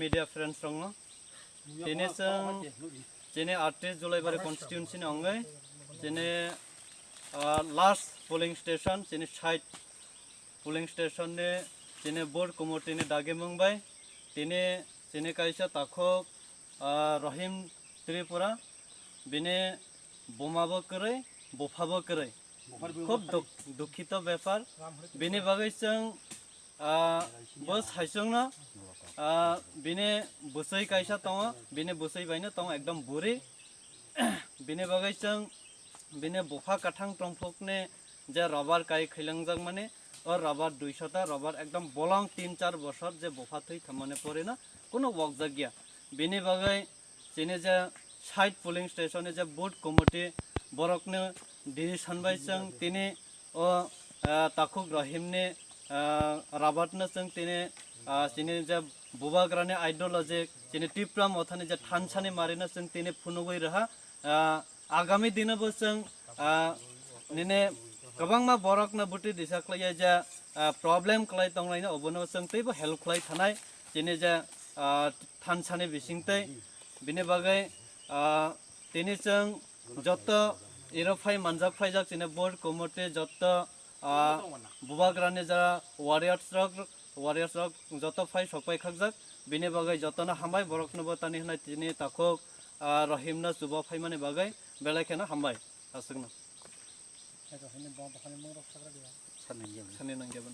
media friends rong tini sang tini 28 July bari constituency ni ongai tini last polling station tini site polling station ni tini board committee ni dage mungbai tini kaisa takhok Rahim Tripura bini bomabo krai bofabo krai খুব দুঃখিত ব্যাপার বিনি বাগৈ जों বস হাইসংনা বিনি বসৈ কাইসা তং বিনি বসৈ বাইনো তং একদম বুরি বিনি বাগৈ जों বিনি বফা কাঠাং টংফকনে যে রবার কাই খৈলাংজাক মানে ও রবার 200টা রবার একদম বলং 3-4 বছর যে বফা থৈ থামানে পড়ে না কোনো ওয়াকজাক গিয়া বিনি বাগৈ চিনে যে সাইট পোলিং স্টেশনে যে বোর্ড কমিটি বরকনে ডিসিশন বাই जों তিনি ও তাকুক রহিমনে রাবাতনে जों তিনি চিনি যে বুবাগ্রানে আইডিওলজি চিনি টিপ্রাম অথানি যে থানসানি মারিনা जों তিনি ফুনুবই রাহা আগামী দিনবো जों নিনে गोबांमा बरकना बुटी दिसाख्लाय जे प्रब्लेम क्लाय तंगलायना अबनो जों तैबो हेल्प क्लाय थानाय चिनि जे थानसानि बिसिंतै बिनि बागै তিনি जों যত ইরফাই মানজাক ফাইজাক চিনে বোর্ড কমিটি যত বুবাগ্রানি যারা ওয়ারিয়ার্স রক যত ফাই সপাই খাকজাক বিনি বাগৈ যতনা হামবাই বরকনবো তানি হনাই তিনি তাকক রহিমনা যুব ফাইমানি বাগৈ বেলাইখানা হামবাই আসুকনা সানি নাंगेबन